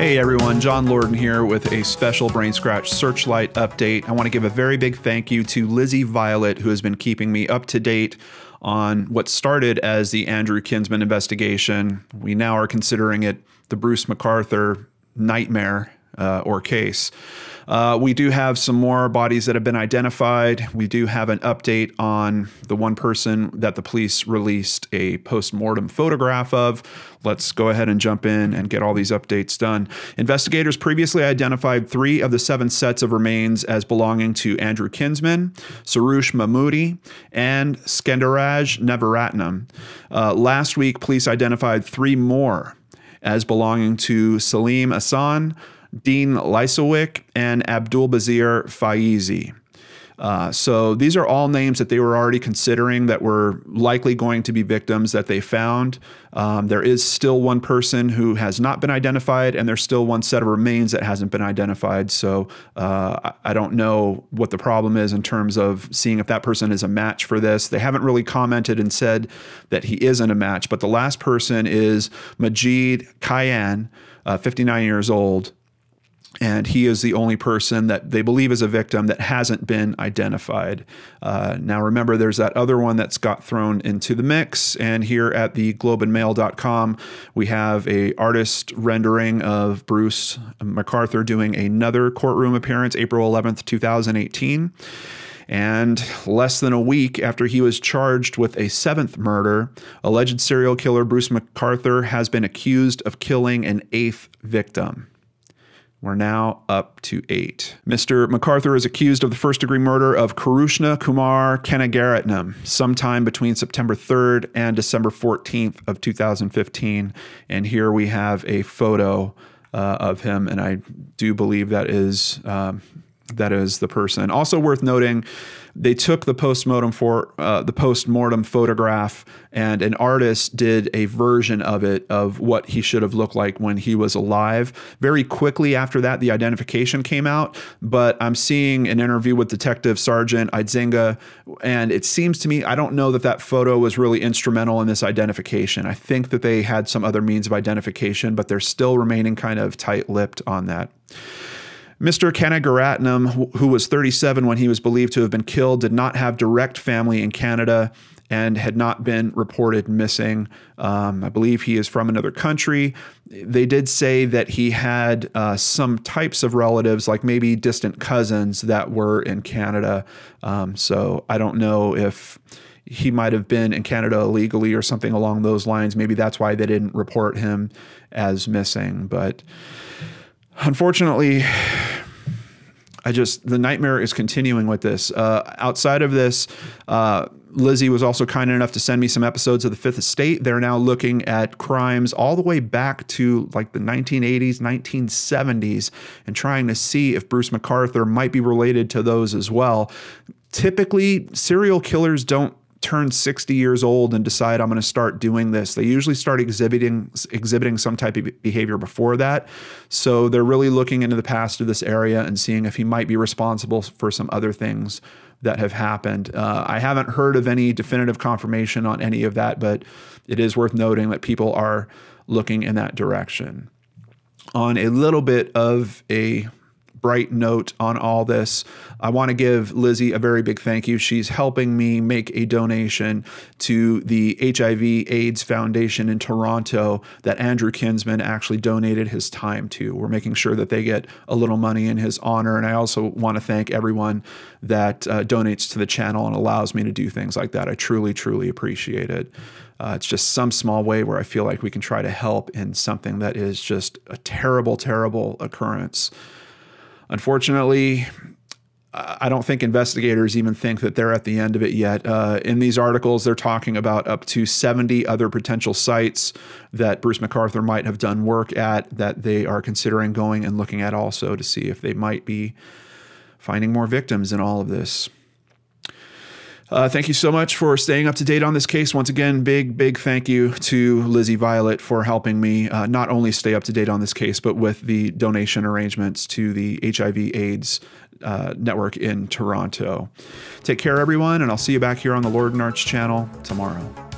Hey everyone, John Lorden here with a special BrainScratch Searchlight update. I want to give a very big thank you to Lizzie Violet, who has been keeping me up to date on what started as the Andrew Kinsman investigation. We now are considering it the Bruce McArthur nightmare or case. We do have some more bodies that have been identified. We do have an update on the one person that the police released a post-mortem photograph of. Let's go ahead and jump in and get all these updates done. Investigators previously identified 3 of the 7 sets of remains as belonging to Andrew Kinsman, Sarush Mahmoodi, and Skendaraj Nevaratnam. Last week, police identified 3 more as belonging to Salim Ahsan, Dean Lysowick, and Abdulbazir Faizi. So these are all names that they were already considering that were likely going to be victims that they found. There is still one person who has not been identified, and there's still one set of remains that hasn't been identified. So I don't know what the problem is in terms of seeing if that person is a match for this. They haven't really commented and said that he isn't a match, but the last person is Majid Kayan, 59 years old. And he is the only person that they believe is a victim that hasn't been identified. Now, remember, there's that other one that's got thrown into the mix. And here at the globeandmail.com, we have a artist rendering of Bruce McArthur doing another courtroom appearance, April 11th, 2018. And less than a week after he was charged with a 7th murder, alleged serial killer Bruce McArthur has been accused of killing an 8th victim. We're now up to 8. Mr. McArthur is accused of the first-degree murder of Karushna Kumar Kanagaratnam sometime between September 3rd and December 14th of 2015. And here we have a photo of him, and I do believe that is the person. Also worth noting, they took the post-mortem photograph, and an artist did a version of it of what he should have looked like when he was alive. Very quickly after that, the identification came out, but I'm seeing an interview with Detective Sergeant Idzinga, and it seems to me, I don't know that that photo was really instrumental in this identification. I think that they had some other means of identification, but they're still remaining kind of tight-lipped on that. Mr. Kanagaratnam, who was 37 when he was believed to have been killed, did not have direct family in Canada and had not been reported missing. I believe he is from another country. They did say that he had some types of relatives, like maybe distant cousins, that were in Canada. So I don't know if he might have been in Canada illegally or something along those lines. Maybe that's why they didn't report him as missing. But unfortunately, the nightmare is continuing with this. Outside of this, Lizzie was also kind enough to send me some episodes of The Fifth Estate. They're now looking at crimes all the way back to like the 1980s, 1970s, and trying to see if Bruce McArthur might be related to those as well. Typically, serial killers don't turn 60 years old and decide, I'm going to start doing this. They usually start exhibiting some type of behavior before that. So they're really looking into the past of this area and seeing if he might be responsible for some other things that have happened. I haven't heard of any definitive confirmation on any of that, but it is worth noting that people are looking in that direction. On a little bit of a bright note on all this, I want to give Lizzie a very big thank you. She's helping me make a donation to the HIV/AIDS Foundation in Toronto that Andrew Kinsman actually donated his time to. We're making sure that they get a little money in his honor, and I also want to thank everyone that donates to the channel and allows me to do things like that. I truly, truly appreciate it. It's just some small way where I feel like we can try to help in something that is just a terrible, terrible occurrence. Unfortunately, I don't think investigators even think that they're at the end of it yet. In these articles, they're talking about up to 70 other potential sites that Bruce McArthur might have done work at that they are considering going and looking at also to see if they might be finding more victims in all of this. Thank you so much for staying up to date on this case. Once again, big thank you to Lizzie Violet for helping me not only stay up to date on this case, but with the donation arrangements to the HIV/AIDS network in Toronto. Take care, everyone, and I'll see you back here on the Lorden Arts channel tomorrow.